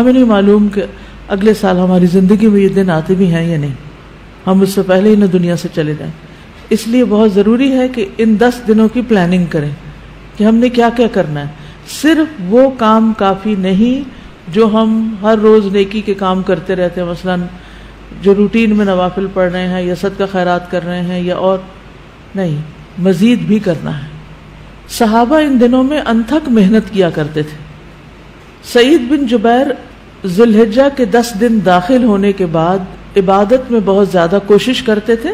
ہمیں نہیں معلوم کہ اگلے سال ہماری زندگی میں یہ دن آتے بھی ہیں یا نہیں، ہم اس سے پہلے ہی نہ دنیا سے چلے جائیں. اس لیے بہت ضروری ہے کہ ان 10 دنوں کی پلاننگ کریں کہ ہم نے کیا کیا کرنا ہے. صرف وہ کام کافی نہیں جو ہم ہر روز نیکی کے کام کرتے رہتے ہیں، مثلا جو روٹین میں نوافل پڑھ رہے ہیں یا صدقہ خیرات کر رہے ہیں، یا اور نہیں، مزید بھی کرنا ہے. صحابہ ان دنوں میں انتھک محنت کیا کرتے تھے. سعید بن جبیر ذی الحجہ کے 10 دن داخل ہونے کے بعد عبادت میں بہت زیادہ کوشش کرتے تھے،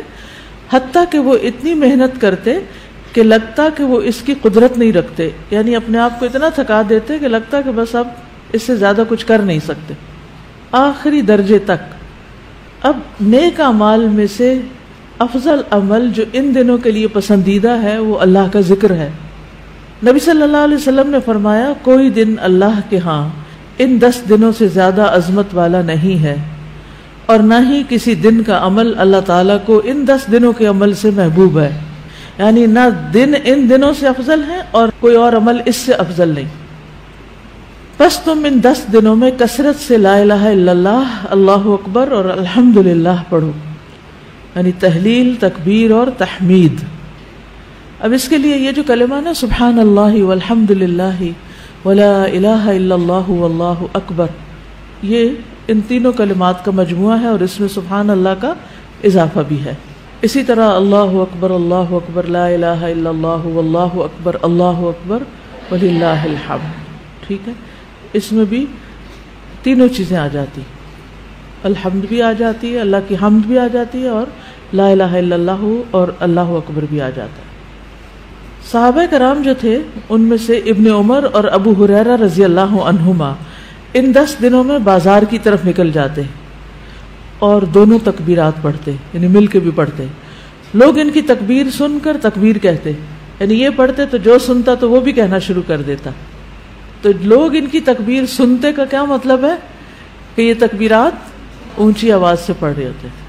حتیٰ کہ وہ اتنی محنت کرتے کہ لگتا کہ وہ اس کی قدرت نہیں رکھتے، یعنی اپنے آپ کو اتنا تھکا دیتے کہ لگتا کہ بس اب اس سے زیادہ کچھ کر نہیں سکتے، آخری درجے تک. اب نیک اعمال میں سے افضل عمل جو ان دنوں کے لیے پسندیدہ ہے وہ اللہ کا ذکر ہے. نبی صلی اللہ علیہ وسلم نے فرمایا کوئی دن اللہ کے ہاں ان 10 دنوں سے زیادہ عظمت والا نہیں ہے، اور نہ ہی کسی دن کا عمل اللہ تعالیٰ کو ان 10 دنوں کے عمل سے محبوب ہے. یعنی نہ دن ان دنوں سے افضل ہے اور کوئی اور عمل اس سے افضل نہیں. بس تم ان 10 دنوں میں کثرت سے لا الہ الا اللہ، اللہ اکبر اور الحمدللہ پڑھو، یعنی تحلیل، تکبیر اور تحمید. اب اس کے لیے یہ جو کلمہ نا سبحان اللہ والحمدللہ ولا الہ الا اللہ واللہ اکبر، یہ ان تینوں کلمات کا مجموعہ ہے اور اس میں سبحان اللہ کا اضافہ بھی ہے. اسی طرح اللہ اکبر لا الہ الا اللہ واللہ اکبر وللہ الحمد. ٹھیک ہے، اس میں بھی تینوں چیزیں آ جاتی، الحمد بھی آ جاتی ہے، اللہ کی حمد بھی آ جاتی ہے، اور لا الہ الا اللہ اور اللہ اکبر بھی آ جاتا ہے. صحابہ کرام جو تھے ان میں سے ابن عمر اور ابو ہریرہ رضی اللہ عنہما ان 10 دنوں میں بازار کی طرف نکل جاتے اور دونوں تکبیرات پڑھتے، یعنی مل کے بھی پڑھتے. لوگ ان کی تکبیر سن کر تکبیر کہتے، یعنی یہ پڑھتے تو جو سنتا تو وہ بھی کہنا شروع کر دیتا. تو لوگ ان کی تکبیر سنتے کا کیا مطلب ہے کہ یہ تکبیرات اونچی آواز سے پڑھ رہے ہوتے تھے.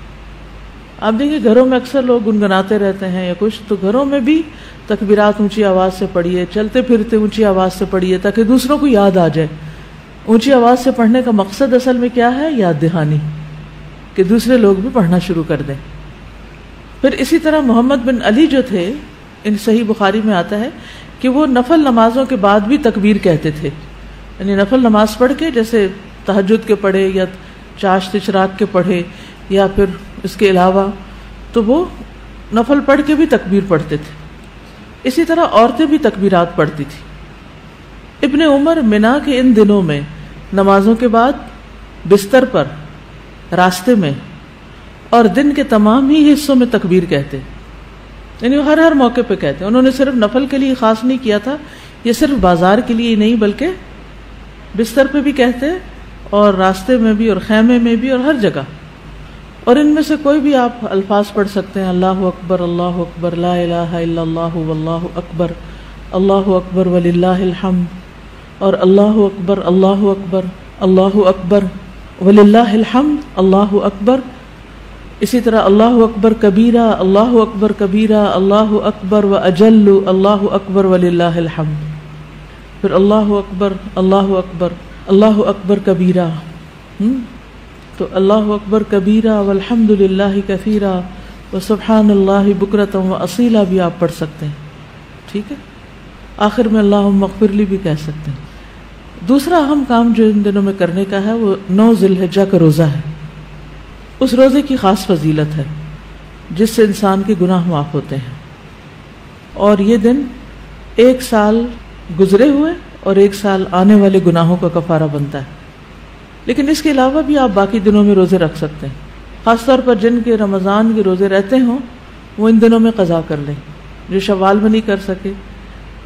آپ دیکھیں گھروں میں اکثر لوگ گنگناتے رہتے ہیں یا کچھ، تو گھروں میں بھی تکبیرات اونچی آواز سے پڑھیے، چلتے پھرتے اونچی آواز سے پڑھیے تاکہ دوسروں کو یاد آ جائے. اونچی آواز سے پڑھنے کا مقصد اصل میں کیا ہے؟ یاد دہانی، کہ دوسرے لوگ بھی پڑھنا شروع کر دیں. پھر اسی طرح محمد بن علی جو تھے، ان صحیح بخاری میں آتا ہے کہ وہ نفل نمازوں کے بعد بھی تکبیر کہتے تھے. یعنی نفل نماز پڑھ کے، جیسے تہجد کے پڑھے یا چاشت اشراق کے پڑھے یا پھر اس کے علاوہ، تو وہ نفل پڑھ کے بھی تکبیر پڑھتے تھے. اسی طرح عورتیں بھی تکبیرات پڑھتی تھی. ابن عمر منا کے ان دنوں میں نمازوں کے بعد بستر پر، راستے میں اور دن کے تمام ہی حصوں میں تکبیر کہتے، یعنی ہر موقع پہ کہتے. انہوں نے صرف نفل کے لیے خاص نہیں کیا تھا، یہ صرف بازار کے لیے نہیں بلکہ بستر پہ بھی کہتے اور راستے میں بھی اور خیمے میں بھی اور ہر جگہ. اور ان میں سے کوئی بھی آپ الفاظ پڑھ سکتے ہیں، اللہ اکبر لا الہ الا اللہ واللہ اکبر وللہ الحمد، اور اللہ اکبر وللہ الحمد، اللہ اکبر. اسی طرح اللہ اکبر کبیرہ، اللہ اکبر و اجل، اللہ اکبر وللہ الحمد. پھر اللہ اکبر کبیرہ، تو اللہ اکبر کبیرہ والحمد للہ کثیرہ وسبحان اللہ بکرۃ واصیلا بھی آپ پڑھ سکتے ہیں. ٹھیک ہے، آخر میں اللہم اغفر لی بھی کہہ سکتے ہیں. دوسرا اہم کام جو ان دنوں میں کرنے کا ہے وہ 9 ذی الحجہ کا روزہ ہے. اس روزے کی خاص فضیلت ہے جس سے انسان کے گناہ معاف ہوتے ہیں، اور یہ دن 1 سال گزرے ہوئے اور 1 سال آنے والے گناہوں کا کفارہ بنتا ہے. لیکن اس کے علاوہ بھی آپ باقی دنوں میں روزے رکھ سکتے ہیں. خاص طور پر جن کے رمضان کے روزے رہتے ہوں وہ ان دنوں میں قضا کر لیں. جو شوال میں نہیں کر سکے،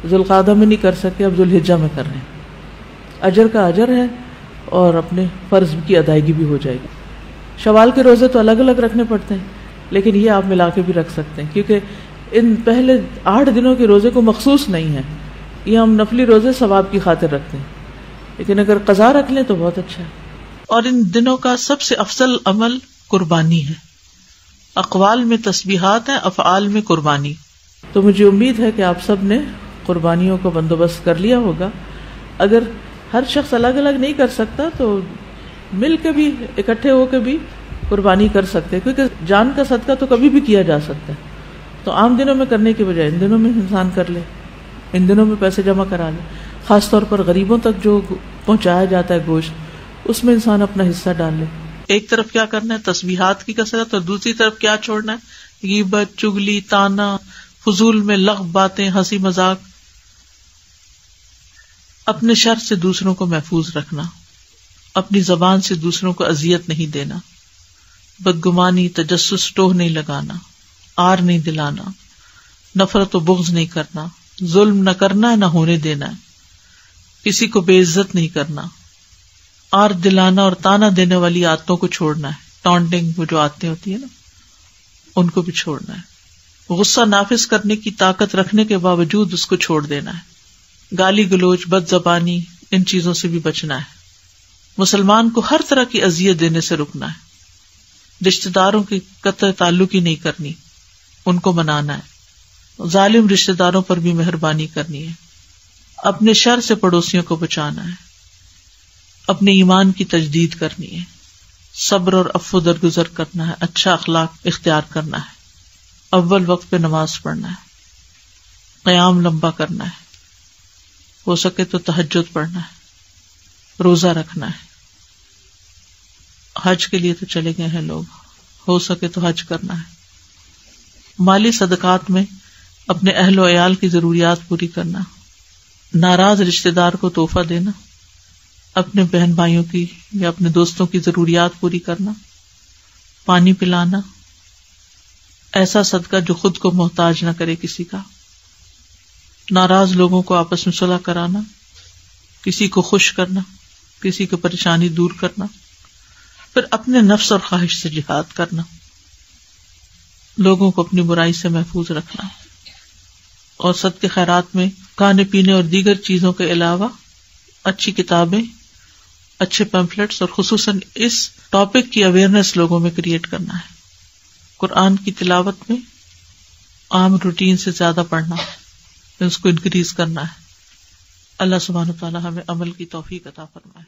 ذوالقعدہ میں نہیں کر سکے، اب ذوالحجہ میں کر لیں. اجر کا اجر ہے اور اپنے فرض کی ادائیگی بھی ہو جائے گی. شوال کے روزے تو الگ الگ رکھنے پڑتے ہیں، لیکن یہ آپ ملا کے بھی رکھ سکتے ہیں، کیونکہ ان پہلے 8 دنوں کے روزے کو مخصوص نہیں ہے، یہ ہم نفلی روزے ثواب کی خاطر رکھتے ہیں. لیکن اگر قضا رکھ لیں تو بہت اچھا ہے. اور ان دنوں کا سب سے افضل عمل قربانی ہے. اقوال میں تسبیحات ہیں، افعال میں قربانی. تو مجھے امید ہے کہ آپ سب نے قربانیوں کا بندوبست کر لیا ہوگا. اگر ہر شخص الگ الگ نہیں کر سکتا تو مل کے بھی اکٹھے ہو کے بھی قربانی کر سکتے ہیں، کیونکہ جان کا صدقہ تو کبھی بھی کیا جا سکتا ہے. تو عام دنوں میں کرنے کی بجائے ان دنوں میں انسان کر لے، ان دنوں میں پیسے جمع کرا لے. خاص طور پر غریبوں تک جو پہنچایا جاتا ہے گوشت، اس میں انسان اپنا حصہ ڈال لے. ایک طرف کیا کرنا ہے، تسبیحات کی کثرت، اور دوسری طرف کیا چھوڑنا ہے، غیبت، چگلی، تانا، فضول میں لغو باتیں، ہنسی مذاق. اپنے شر سے دوسروں کو محفوظ رکھنا، اپنی زبان سے دوسروں کو اذیت نہیں دینا، بدگمانی، تجسس، ٹوہ نہیں لگانا، آر نہیں دلانا، نفرت و بغض نہیں کرنا، ظلم نہ کرنا ہے نہ ہونے دینا ہے، کسی کو بے عزت نہیں کرنا، آر دلانا اور تانا دینے والی عادتوں کو چھوڑنا ہے. ٹانٹنگ، وہ جو عادتیں ہوتی ہیں نا، ان کو بھی چھوڑنا ہے. غصہ نافذ کرنے کی طاقت رکھنے کے باوجود اس کو چھوڑ دینا ہے. گالی گلوچ، بد زبانی، ان چیزوں سے بھی بچنا ہے. مسلمان کو ہر طرح کی اذیت دینے سے رکنا ہے. رشتہ داروں کی قطع تعلق ہی نہیں کرنی، ان کو منانا ہے. ظالم رشتہ داروں پر بھی مہربانی کرنی ہے. اپنے شر سے پڑوسیوں کو بچانا ہے. اپنے ایمان کی تجدید کرنی ہے. صبر اور عفو درگزر کرنا ہے. اچھا اخلاق اختیار کرنا ہے. اول وقت پہ نماز پڑھنا ہے. قیام لمبا کرنا ہے. ہو سکے تو تہجد پڑھنا ہے. روزہ رکھنا ہے. حج کے لیے تو چلے گئے ہیں لوگ، ہو سکے تو حج کرنا ہے. مالی صدقات میں اپنے اہل و عیال کی ضروریات پوری کرنا. ناراض رشتہ دار کو تحفہ دینا. اپنے بہن بھائیوں کی یا اپنے دوستوں کی ضروریات پوری کرنا. پانی پلانا. ایسا صدقہ جو خود کو محتاج نہ کرے کسی کا. ناراض لوگوں کو آپس میں صلح کرانا. کسی کو خوش کرنا، کسی کی پریشانی دور کرنا. پھر اپنے نفس اور خواہش سے جہاد کرنا. لوگوں کو اپنی برائی سے محفوظ رکھنا. اور صدقے خیرات میں کھانے پینے اور دیگر چیزوں کے علاوہ اچھی کتابیں، اچھے پیمفلیٹس اور خصوصاً اس ٹاپک کی اویئرنیس لوگوں میں کریٹ کرنا ہے. قرآن کی تلاوت میں عام روٹین سے زیادہ پڑھنا، اس کو انکریز کرنا ہے. اللہ سبحانہ و تعالی ہمیں عمل کی توفیق عطا فرمائے.